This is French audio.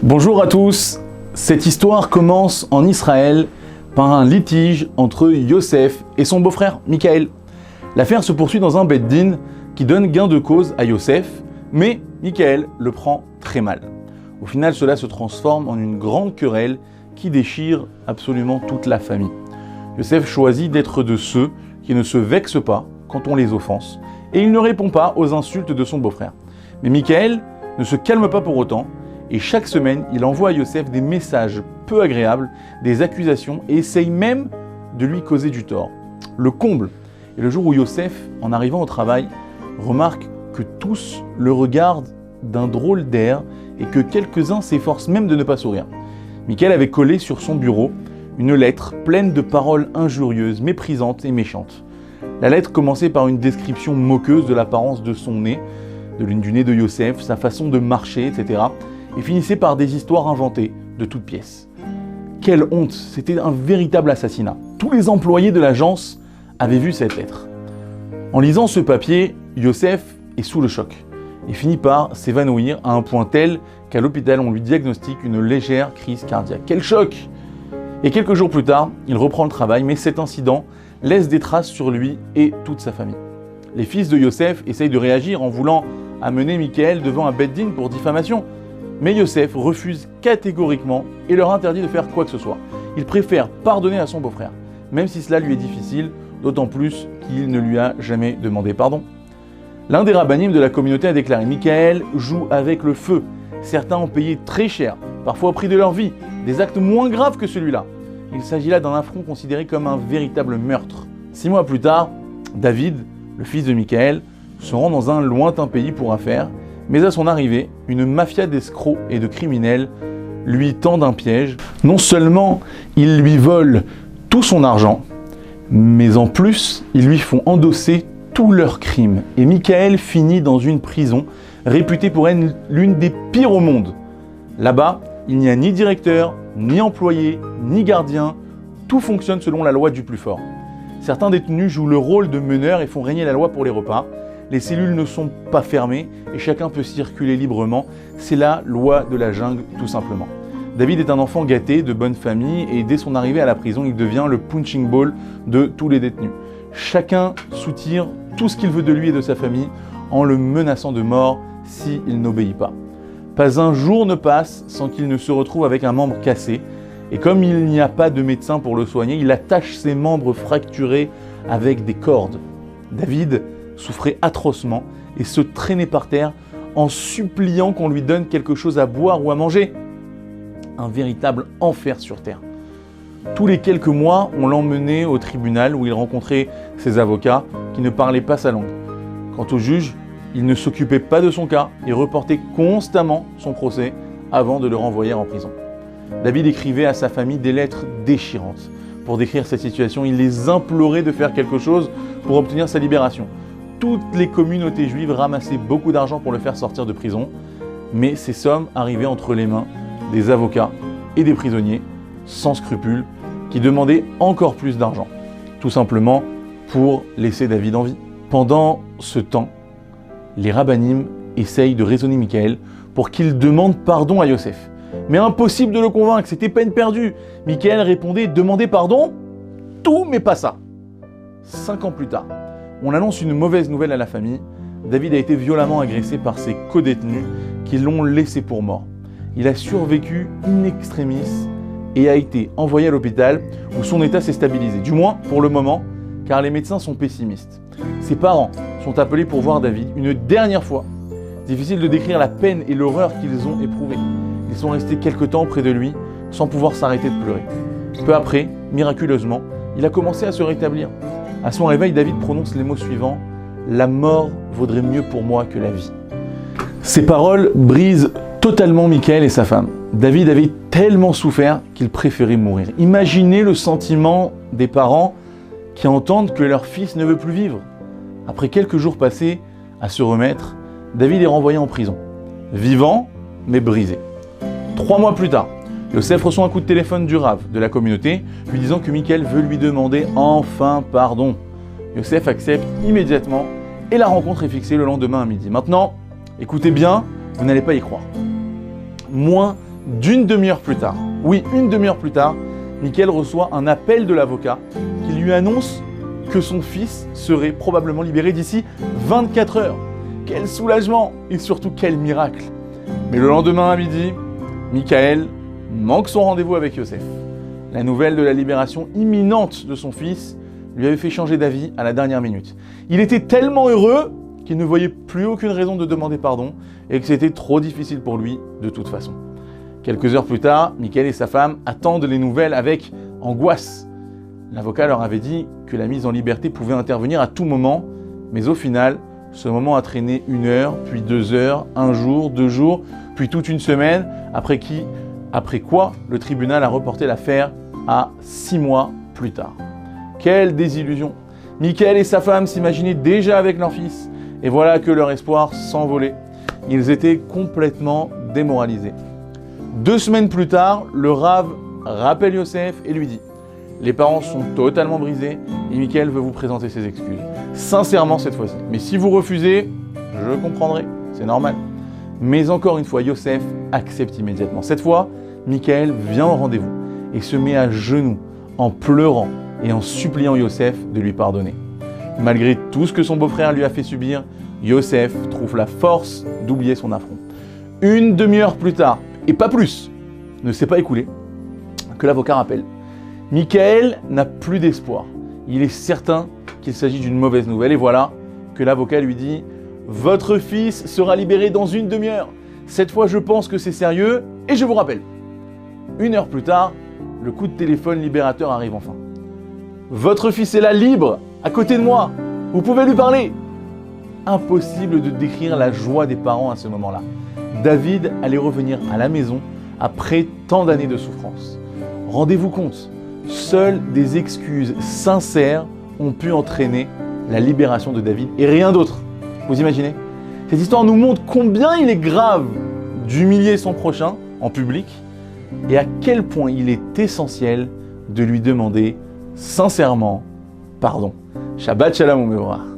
Bonjour à tous. Cette histoire commence en Israël par un litige entre Yosef et son beau-frère Michaël. L'affaire se poursuit dans un beth din qui donne gain de cause à Yosef, mais Michaël le prend très mal. Au final, cela se transforme en une grande querelle qui déchire absolument toute la famille. Yosef choisit d'être de ceux qui ne se vexent pas quand on les offense, et il ne répond pas aux insultes de son beau-frère. Mais Michaël ne se calme pas pour autant, et chaque semaine, il envoie à Yosef des messages peu agréables, des accusations, et essaye même de lui causer du tort. Le comble est le jour où Yosef, en arrivant au travail, remarque que tous le regardent d'un drôle d'air et que quelques-uns s'efforcent même de ne pas sourire. Michaël avait collé sur son bureau une lettre pleine de paroles injurieuses, méprisantes et méchantes. La lettre commençait par une description moqueuse de l'apparence de son nez, du nez de Yosef, sa façon de marcher, etc. et finissait par des histoires inventées de toutes pièces. Quelle honte, c'était un véritable assassinat. Tous les employés de l'agence avaient vu cette lettre. En lisant ce papier, Yosef est sous le choc et finit par s'évanouir à un point tel qu'à l'hôpital on lui diagnostique une légère crise cardiaque. Quel choc! Et quelques jours plus tard, il reprend le travail, mais cet incident laisse des traces sur lui et toute sa famille. Les fils de Yosef essayent de réagir en voulant amener Michaël devant un beth din pour diffamation. Mais Yosef refuse catégoriquement et leur interdit de faire quoi que ce soit. Il préfère pardonner à son beau-frère, même si cela lui est difficile, d'autant plus qu'il ne lui a jamais demandé pardon. L'un des rabbinim de la communauté a déclaré « Michaël joue avec le feu. Certains ont payé très cher, parfois au prix de leur vie, des actes moins graves que celui-là. Il s'agit là d'un affront considéré comme un véritable meurtre. » 6 mois plus tard, David, le fils de Michaël, se rend dans un lointain pays pour affaires, mais à son arrivée, une mafia d'escrocs et de criminels lui tend un piège. Non seulement ils lui volent tout son argent, mais en plus, ils lui font endosser tous leurs crimes. Et Michaël finit dans une prison réputée pour être l'une des pires au monde. Là-bas, il n'y a ni directeur, ni employé, ni gardien. Tout fonctionne selon la loi du plus fort. Certains détenus jouent le rôle de meneurs et font régner la loi pour les repas. Les cellules ne sont pas fermées et chacun peut circuler librement. C'est la loi de la jungle, tout simplement. David est un enfant gâté, de bonne famille, et dès son arrivée à la prison, il devient le punching ball de tous les détenus. Chacun soutire tout ce qu'il veut de lui et de sa famille en le menaçant de mort s'il n'obéit pas. Pas un jour ne passe sans qu'il ne se retrouve avec un membre cassé. Et comme il n'y a pas de médecin pour le soigner, il attache ses membres fracturés avec des cordes. David souffrait atrocement et se traînait par terre en suppliant qu'on lui donne quelque chose à boire ou à manger. Un véritable enfer sur terre. Tous les quelques mois, on l'emmenait au tribunal où il rencontrait ses avocats qui ne parlaient pas sa langue. Quant au juge, il ne s'occupait pas de son cas et reportait constamment son procès avant de le renvoyer en prison. David écrivait à sa famille des lettres déchirantes. Pour décrire cette situation, il les implorait de faire quelque chose pour obtenir sa libération. Toutes les communautés juives ramassaient beaucoup d'argent pour le faire sortir de prison, mais ces sommes arrivaient entre les mains des avocats et des prisonniers sans scrupules qui demandaient encore plus d'argent, tout simplement pour laisser David en vie. Pendant ce temps, les rabbinim essayent de raisonner Michaël pour qu'il demande pardon à Yosef. Mais impossible de le convaincre, c'était peine perdue. Michaël répondait « Demandez pardon ? Tout, mais pas ça !» 5 ans plus tard, on annonce une mauvaise nouvelle à la famille. David a été violemment agressé par ses codétenus qui l'ont laissé pour mort. Il a survécu in extremis et a été envoyé à l'hôpital où son état s'est stabilisé. Du moins pour le moment, car les médecins sont pessimistes. Ses parents sont appelés pour voir David une dernière fois. Difficile de décrire la peine et l'horreur qu'ils ont éprouvées. Ils sont restés quelque temps près de lui sans pouvoir s'arrêter de pleurer. Peu après, miraculeusement, il a commencé à se rétablir. À son réveil, David prononce les mots suivants « La mort vaudrait mieux pour moi que la vie ». Ces paroles brisent totalement Michaël et sa femme. David avait tellement souffert qu'il préférait mourir. Imaginez le sentiment des parents qui entendent que leur fils ne veut plus vivre. Après quelques jours passés à se remettre, David est renvoyé en prison. Vivant, mais brisé. 3 mois plus tard, Yosef reçoit un coup de téléphone du Rav de la communauté, lui disant que Michaël veut lui demander enfin pardon. Yosef accepte immédiatement et la rencontre est fixée le lendemain à midi. Maintenant, écoutez bien, vous n'allez pas y croire. Moins d'une demi-heure plus tard, oui, une demi-heure plus tard, Michaël reçoit un appel de l'avocat qui lui annonce que son fils serait probablement libéré d'ici 24 heures. Quel soulagement et surtout quel miracle. Mais le lendemain à midi, Michaël manque son rendez-vous avec Yosef. La nouvelle de la libération imminente de son fils lui avait fait changer d'avis à la dernière minute. Il était tellement heureux qu'il ne voyait plus aucune raison de demander pardon et que c'était trop difficile pour lui de toute façon. Quelques heures plus tard, Michaël et sa femme attendent les nouvelles avec angoisse. L'avocat leur avait dit que la mise en liberté pouvait intervenir à tout moment, mais au final, ce moment a traîné 1 heure, puis 2 heures, 1 jour, 2 jours, puis toute une semaine, après quoi le tribunal a reporté l'affaire à 6 mois plus tard. Quelle désillusion! Michaël et sa femme s'imaginaient déjà avec leur fils, et voilà que leur espoir s'envolait. Ils étaient complètement démoralisés. 2 semaines plus tard, le Rav rappelle Yosef et lui dit « Les parents sont totalement brisés et Michaël veut vous présenter ses excuses. Sincèrement cette fois-ci. Mais si vous refusez, je comprendrai, c'est normal. » Mais encore une fois, Yosef accepte immédiatement. Cette fois, Michaël vient au rendez-vous et se met à genoux en pleurant et en suppliant Yosef de lui pardonner. Malgré tout ce que son beau-frère lui a fait subir, Yosef trouve la force d'oublier son affront. Une demi-heure plus tard, et pas plus, ne s'est pas écoulé, que l'avocat rappelle. Michaël n'a plus d'espoir. Il est certain qu'il s'agit d'une mauvaise nouvelle. Et voilà que l'avocat lui dit « Votre fils sera libéré dans une demi-heure. Cette fois, je pense que c'est sérieux et je vous rappelle. » 1 heure plus tard, le coup de téléphone libérateur arrive enfin. « Votre fils est là, libre, à côté de moi. Vous pouvez lui parler. » Impossible de décrire la joie des parents à ce moment-là. David allait revenir à la maison après tant d'années de souffrance. Rendez-vous compte, seules des excuses sincères ont pu entraîner la libération de David et rien d'autre. Vous imaginez? Cette histoire nous montre combien il est grave d'humilier son prochain en public et à quel point il est essentiel de lui demander sincèrement pardon. Shabbat shalom, mon mémoire.